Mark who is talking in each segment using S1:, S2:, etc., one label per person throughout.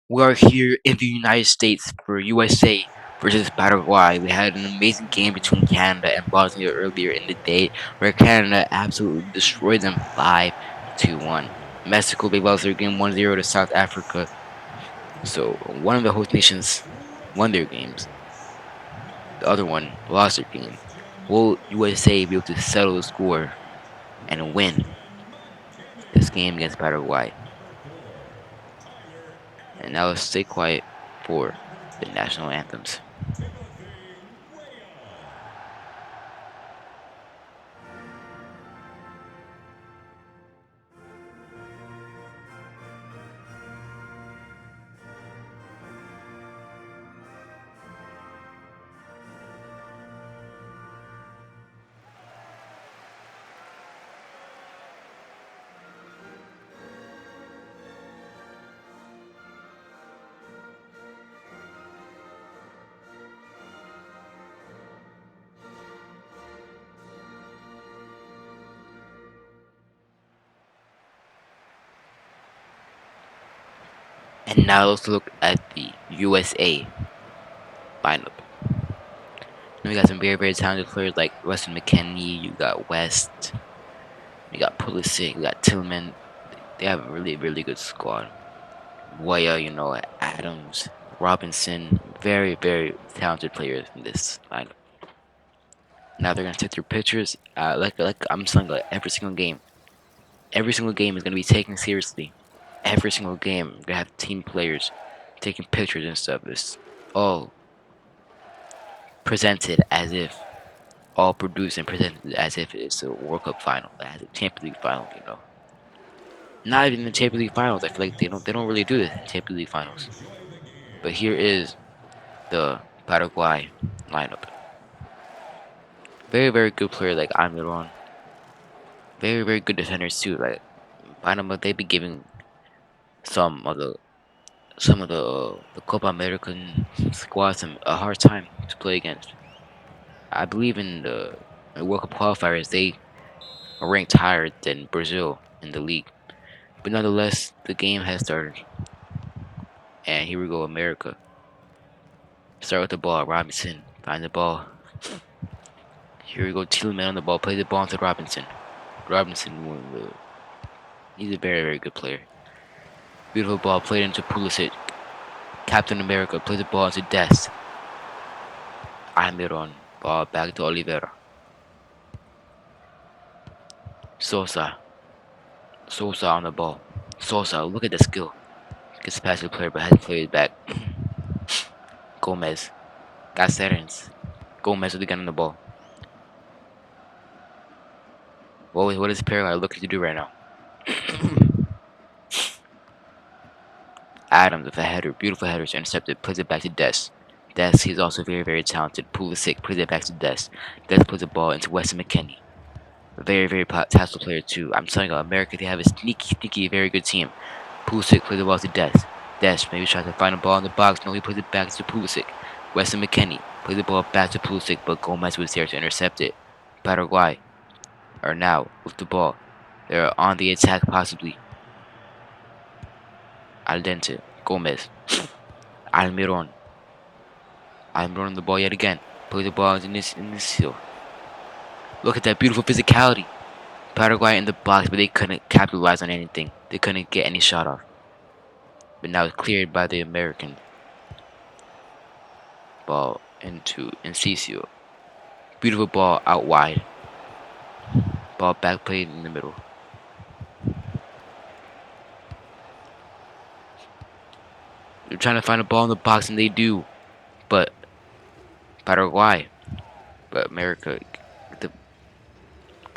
S1: We are here in the United States for USA versus Paraguay. We had an amazing game between Canada and Bosnia earlier in the day where Canada absolutely destroyed them 5-1. Mexico, they lost their game 1-0 to South Africa. So one of the host nations won their games. The other one lost their game. Will USA be able to settle the score and win this game against Paraguay? And now let's stay quiet for the national anthems. And now let's look at the USA lineup. We got some very talented players like Weston McKennie, you got West, you got Pulisic, you got Tillman. They have a really good squad. Waya, Adams, Robinson, very talented players in this lineup. Now they're gonna take their pictures. Like I'm saying, like every single game is gonna be taken seriously. Every single game, we're gonna have team players taking pictures and stuff. It's all presented as if all produced and presented as if it's a World Cup final, as a Champions League final. Not even the Champions League finals. I feel like they don't really do this in Champions League finals. But here is the Paraguay lineup. Very good player like Almiron. Very good defenders too. Like Panama, they be giving some of the Copa American squads a hard time to play against. I believe in the World Cup qualifiers, they are ranked higher than Brazil in the league. But nonetheless, the game has started. And here we go, America. Start with the ball. Robinson find the ball. Here we go, Tillman on the ball. Play the ball to Robinson. Robinson, he's a very good player. Beautiful ball played into Pulisic. Captain America plays the ball into Dest. Almiron. Ball back to Oliveira. Sosa on the ball. Sosa, look at the skill. Gets past the player but has to play it back. Gomez. Cáceres. Gomez with the gun on the ball. What is Paraguay looking to do right now? Adams with a header, beautiful header, intercepted, plays it back to Des. He's also very talented. Pulisic plays it back to Des. Des plays the ball into Weston McKennie. Very talented player too. I'm telling you, America, they have a sneaky, very good team. Pulisic plays the ball to Des. Maybe tries to find a ball in the box. No, he plays it back to Pulisic. Weston McKennie plays the ball back to Pulisic, but Gomez was there to intercept it. Paraguay are now with the ball. They're on the attack possibly. Al dente. Gomez. Almiron on the ball yet again. Play the ball in this field. Look at that beautiful physicality. Paraguay in the box, but they couldn't capitalize on anything. They couldn't get any shot off. But now it's cleared by the American. Ball into Encicio. Beautiful ball out wide. Ball back played in the middle. They're trying to find a ball in the box, and they do. But Paraguay. But America,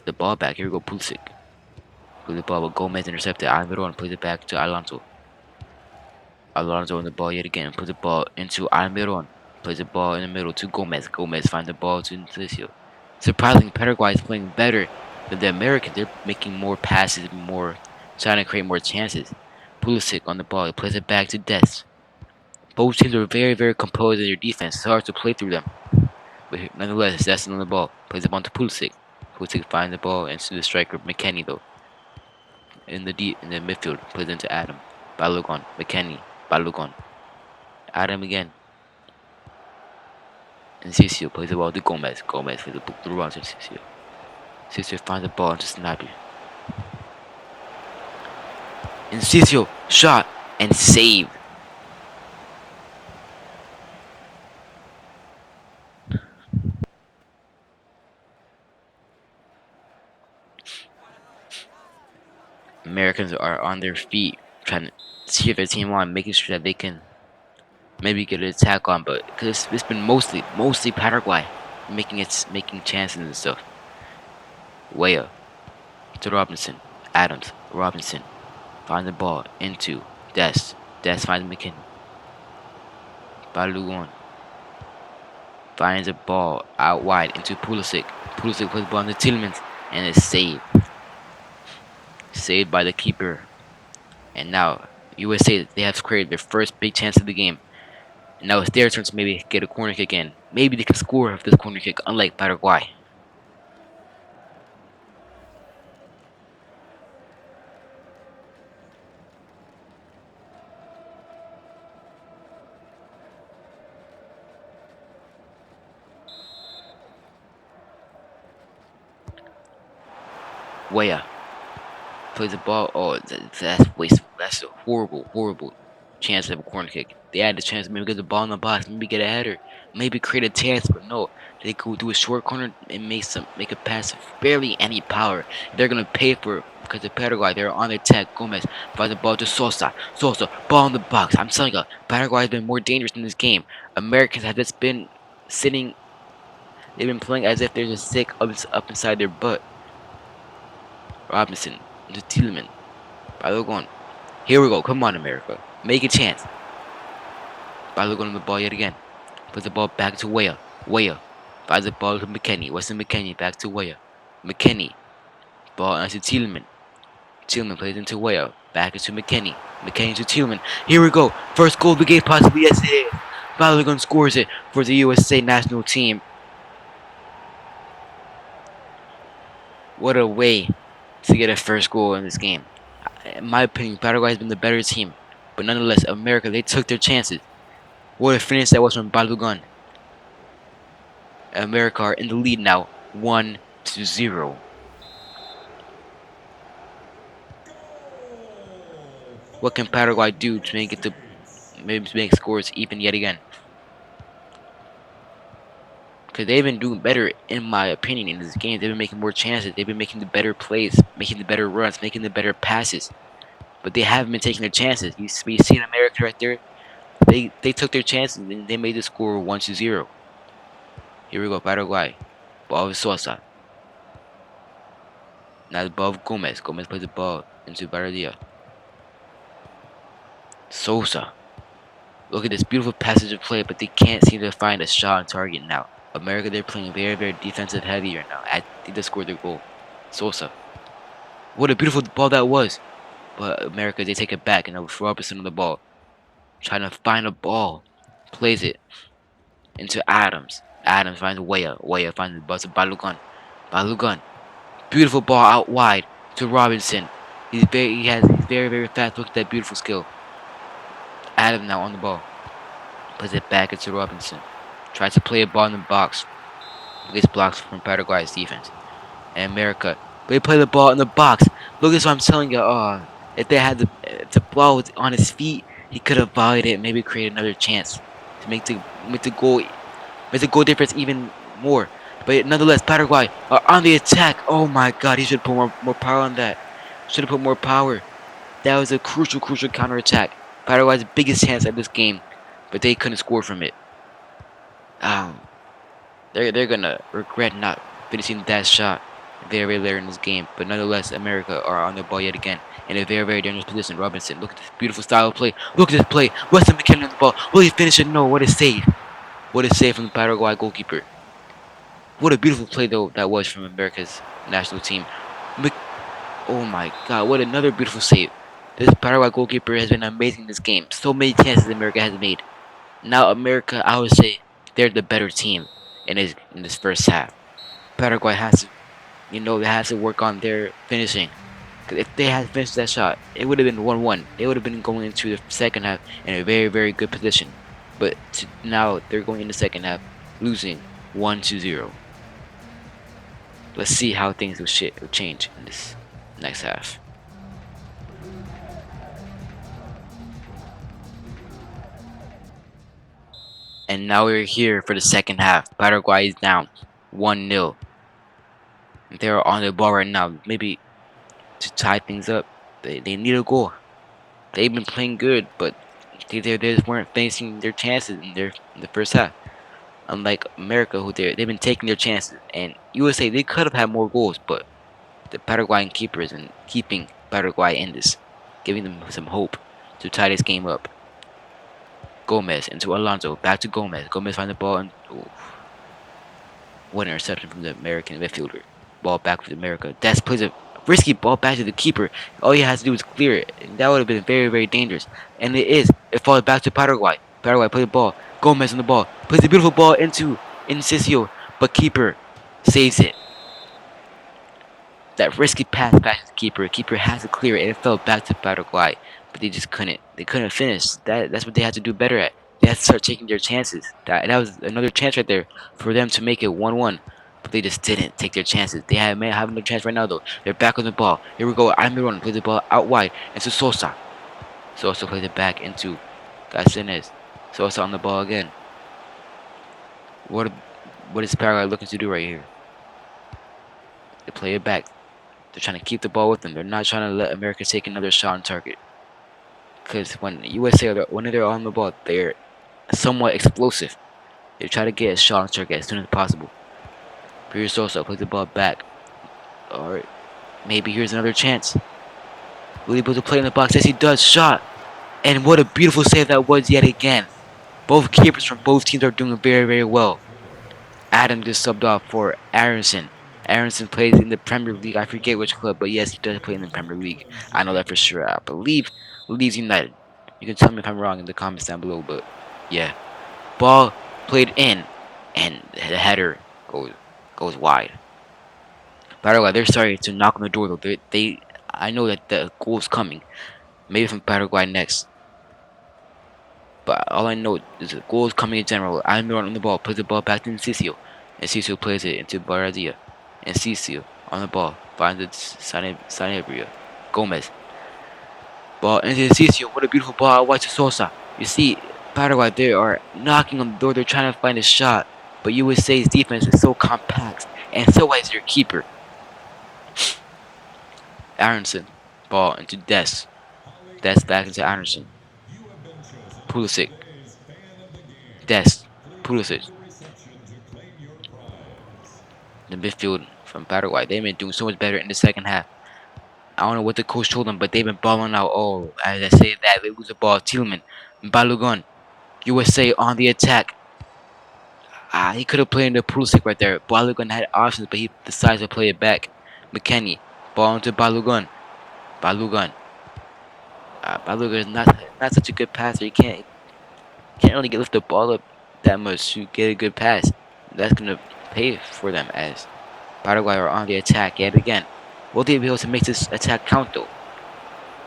S1: the ball back. Here we go, Pulisic. Play the ball, but Gomez intercepted. Almiron plays it back to Alonso. Alonso on the ball yet again. Puts the ball into Almiron. Plays the ball in the middle to Gomez. Gomez finds the ball to Encicio. Surprisingly, Paraguay is playing better than the Americans. They're making more passes, trying to create more chances. Pulisic on the ball. He plays it back to Des. Both teams are very composed in their defense. It's hard to play through them. But nonetheless, Des on the ball. Plays it on to Pulisic. Pulisic finds the ball into the striker, McKennie though. In the midfield, plays into Adam. Balogun, McKennie. Balogun. Adam again. And Cecil plays the ball to Gomez. Gomez for the through runs to Cecil. Cecil finds the ball into Snappy. And Cecil shot and saved. Americans are on their feet trying to cheer their team on, making sure that they can maybe get an attack on, but because it's been mostly Paraguay making chances and stuff. Weah to Robinson, Adams, Robinson finds the ball into Des. Des finds McKinney. Balogun finds the ball out wide into Pulisic. Pulisic puts the ball into Tillmans and it's saved. Saved by the keeper. And now USA, they have created their first big chance of the game. And now it's their turn to maybe get a corner kick in. Maybe they can score with this corner kick, unlike Paraguay. Weah plays the ball. Oh, that's wasteful. That's a horrible chance to have a corner kick. They had the chance to maybe get the ball in the box, maybe get a header, maybe create a chance, but no. They go do a short corner and make a pass with barely any power. They're gonna pay for it because of Paraguay. They're on their attack. Gomez finds the ball to Sosa. Sosa, ball in the box. I'm telling you, Paraguay has been more dangerous in this game. Americans have just been sitting. They've been playing as if there's a sick up inside their butt. Robinson into Tillman. Balogun. Here we go. Come on, America. Make a chance. Balogun on the ball yet again. Puts the ball back to Weah. Weah finds the ball to McKinney. Weston McKinney back to Weah. McKinney. Ball onto Tillman. Tillman plays into Weah. Back into McKinney. McKinney to Tillman. Here we go. First goal of the game possibly. Yes, it is. Balogun scores it for the USA national team. What a way to get a first goal in this game. In my opinion, Paraguay has been the better team. But nonetheless, America, they took their chances. What a finish that was from Balogun. America are in the lead now, 1-0. What can Paraguay do to make it maybe to make scores even yet again? Because they've been doing better, in my opinion, in this game. They've been making more chances. They've been making the better plays, making the better runs, making the better passes. But they haven't been taking their chances. You see in America right there? They took their chances and they made the score 1-0. Here we go, Paraguay. Ball with Sosa. Now the ball with Gomez. Gomez plays the ball into Barradia. Sosa. Look at this beautiful passage of play, but they can't seem to find a shot on target now. America, they're playing very defensive heavy right now. I think they scored their goal. Sosa. What a beautiful ball that was. But America, they take it back, and now Robinson on the ball. Trying to find a ball. Plays it into Adams. Adams finds Weah. Weah finds the ball to Balogun. Balogun. Beautiful ball out wide to Robinson. He's very fast. Look at that beautiful skill. Adams now on the ball. Puts it back into Robinson. Tries to play a ball in the box. Gets blocks from Paraguay's defense. And America, they play the ball in the box. Look at what I'm telling you. If they had the ball on his feet, he could have volleyed it. Maybe create another chance to make the goal difference even more. But nonetheless, Paraguay are on the attack. Oh my God, he should put more power on that. Should have put more power. That was a crucial counter attack. Paraguay's biggest chance at this game, but they couldn't score from it. They're gonna regret not finishing that shot very later in this game. But nonetheless, America are on the ball yet again in a very dangerous position. Robinson, look at this beautiful style of play. Look at this play. Weston McKinney on the ball. Will he finish it? No. What a save! What a save from the Paraguay goalkeeper. What a beautiful play though that was from America's national team. Oh my God! What another beautiful save. This Paraguay goalkeeper has been amazing in this game. So many chances America has made. Now America, I would say, they're the better team in this first half. Paraguay has to, they have to work on their finishing. If they had finished that shot, it would have been 1-1. They would have been going into the second half in a very, very good position. But now they're going in the second half, losing 1-0. Let's see how things will change in this next half. And now we're here for the second half. Paraguay is down 1-0. They're on the ball right now. Maybe to tie things up, they need a goal. They've been playing good, but they just weren't facing their chances in the first half. Unlike America, who they've been taking their chances, and USA they could have had more goals, but the Paraguayan keepers and keeping Paraguay in this, giving them some hope to tie this game up. Gomez into Alonso, back to Gomez. Gomez finds the ball and what interception from the American midfielder. Ball back with America. Des plays a risky ball back to the keeper. All he has to do is clear it. And that would have been very, very dangerous. And it is. It falls back to Paraguay. Paraguay plays the ball. Gomez on the ball. Plays a beautiful ball into Incisio. But keeper saves it. That risky pass back to the keeper. Keeper has to clear it. And it fell back to Paraguay. But they just couldn't. They couldn't finish. That's what they had to do better at. They had to start taking their chances. That was another chance right there for them to make it 1-1. But they just didn't take their chances. They have another chance right now though. They're back on the ball. Here we go. Almiron plays the ball out wide into Sosa. Sosa plays it back into Garcines. Sosa on the ball again. What is Paraguay looking to do right here? They play it back. They're trying to keep the ball with them. They're not trying to let America take another shot on target. Because when USA when they're on the ball, they're somewhat explosive. They try to get a shot on target as soon as possible. Here's Sosa, plays the ball back. Alright. Maybe here's another chance. Will he be able to play in the box? Yes, he does. Shot. And what a beautiful save that was yet again. Both keepers from both teams are doing very, very well. Adam just subbed off for Aronson. Aronson plays in the Premier League. I forget which club, but yes, he does play in the Premier League. I know that for sure. I believe Leeds United. You can tell me if I'm wrong in the comments down below, but yeah. Ball played in, and the header goes wide. Paraguay, they're starting to knock on the door though. I know that the goal's coming. Maybe from Paraguay next. But all I know is the goal's coming in general. I'm on the ball, plays the ball back to Incisio. Incisio plays it into Baradia. Incisio on the ball, finds it Sanabria. Gomez. Ball into Incisio. What a beautiful ball out wide to Sosa. You see, Paraguay, they are knocking on the door. They're trying to find a shot. But USA's defense is so compact. And so is your keeper. Aronson. Ball into Des. Des back into Aronson. Pulisic. Des. Pulisic. The midfield from Paraguay, they've been doing so much better in the second half. I don't know what the coach told them, but they've been balling out. Oh, as I say that, they lose the ball. Tillman. Balogun. USA on the attack. He could have played in the Pulisic right there. Balogun had options, but he decides to play it back. McKenny. Ball into Balogun. Balogun. Balogun is not such a good passer. He can't really lift the ball up that much to get a good pass. That's gonna pay for them as Paraguay are on the attack yet again. Will they be able to make this attack count though?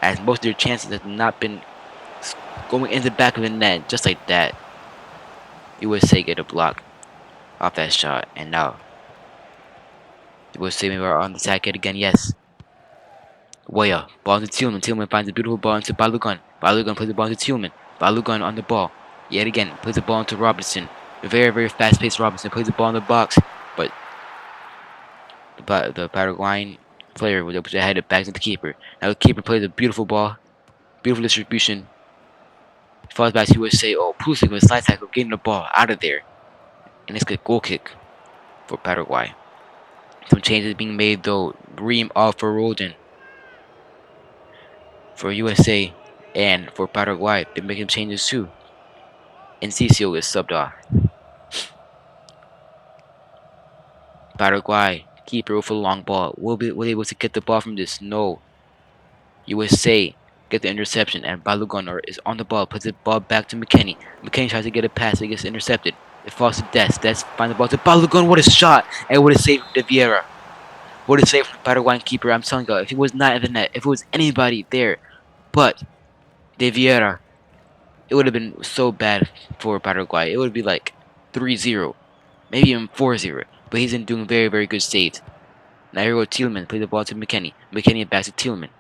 S1: As most of their chances have not been going in the back of the net just like that. USA get a block off that shot, and now USA are on the attack yet again. Yes. Waya, ball to Tillman. Tillman finds a beautiful ball into Balogun. Balogun plays the ball to Tillman. Balogun on the ball. Yet again, plays the ball into Robinson. A very, very fast-paced Robinson plays the ball in the box, but the Paraguayan player was able to head it back to the keeper. Now the keeper plays a beautiful ball, beautiful distribution. Falls back to USA. Oh, Pulisic with a slide tackle, getting the ball out of there, and it's a goal kick for Paraguay. Some changes being made though. Bream off for Roldan for USA, and for Paraguay they're making changes too. Incisio is subbed off. Paraguay keeper with a long ball. Will be able to get the ball from this? No. USA get the interception, and Balogun is on the ball. Puts the ball back to McKenny. McKenny tries to get a pass. It gets intercepted. It falls to Des. Des finds the ball to Balogun. What a shot! And what a save to Vieira. What a save from the Paraguayan keeper. I'm telling you, if he was not in the net, if it was anybody there but De Vieira, it would have been so bad for Paraguay. It would be like 3-0, maybe even 4-0. But he's been doing very, very good saves. Now here we go Tillman, play the ball to McKennie. McKennie back to Tillman.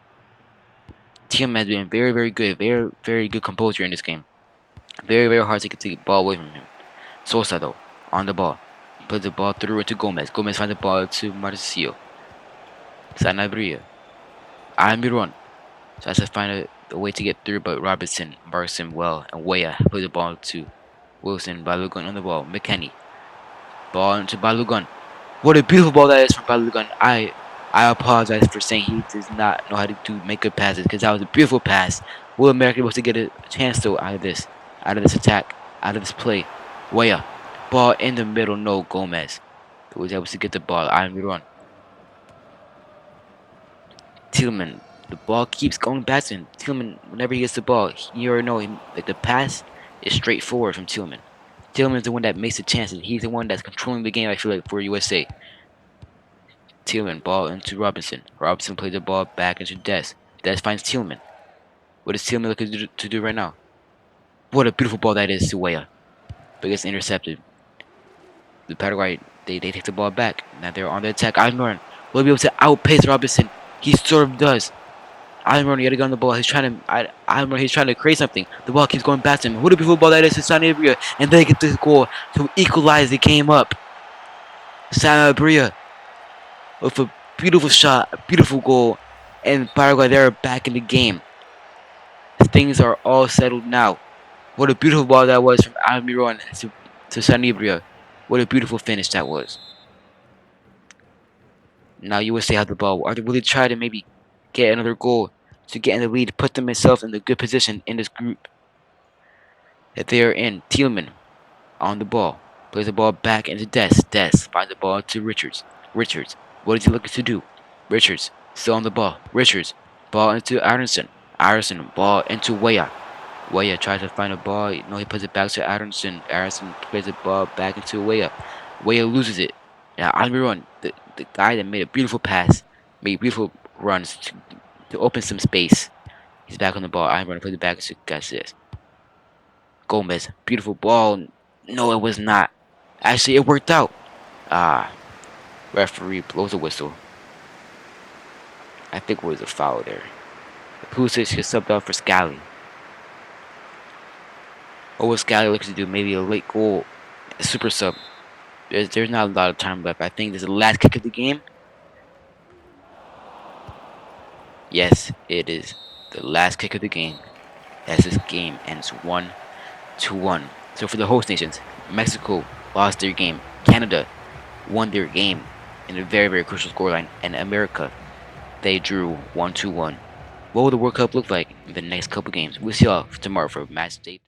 S1: Tillman has been very, very good, very, very good composure in this game. Very, very hard to get the ball away from him. Sosa though, on the ball. Put the ball through into Gomez. Gomez finds the ball to Marcio. Sanabria. Almiron tries to find a way to get through, but Robinson marks him well, and Weah put the ball to Wilson. Balogun on the ball. McKennie. Ball into Balogun. What a beautiful ball that is from Balogun. I apologize for saying he does not know how to make good passes, because that was a beautiful pass. Will America be able to get a chance though out of this attack, out of this play? Weah. Ball in the middle. No, Gomez was able to get the ball. Almiron. Tillman. The ball keeps going back to him. Tillman, whenever he gets the ball, you already know him. Like the pass is straightforward from Tillman. Tillman's the one that makes the chances. He's the one that's controlling the game. I feel like for USA. Tillman, ball into Robinson. Robinson plays the ball back into Des. Des finds Tillman. What is Tillman looking to do right now? What a beautiful ball that is to Weah. But gets intercepted. The Paraguay, they take the ball back. Now they're on the attack. Almiron will be able to outpace Robinson. He sort of does. Almiron, you gotta get on the ball. He's trying to create something. The ball keeps going back to him. What a beautiful ball that is to Sanabria. And they get this goal to equalize the game up. Sanabria with a beautiful shot, a beautiful goal. And Paraguay, they're back in the game. Things are all settled now. What a beautiful ball that was from Almiron to Sanabria. What a beautiful finish that was. Now USA have the ball. Will they try to maybe get another goal to get in the lead, put themselves in a good position in this group that they are in? Tillman on the ball. Plays the ball back into Des. Des finds the ball to Richards. Richards. What is he looking to do? Richards still on the ball. Richards. Ball into Aronson. Aronson. Ball into Weah. Weah tries to find a ball. No, he puts it back to Aronson. Aronson plays the ball back into Weah. Weah loses it. Now Almiron, the guy that made a beautiful pass, made beautiful runs to open some space. He's back on the ball. Almiron plays it back to Garces. Gomez, beautiful ball. No, it was not. Actually, it worked out. Referee blows a whistle. I think it was a foul there. Pulisic gets subbed out for Scally. What was Scally looking to do? Maybe a late goal, a super sub. There's not a lot of time left. I think this is the last kick of the game. Yes, it is the last kick of the game, as this game ends 1-1. So for the host nations, Mexico lost their game. Canada won their game in a very, very crucial scoreline. And America, they drew 1-1. What will the World Cup look like in the next couple games? We'll see y'all tomorrow for match day 3.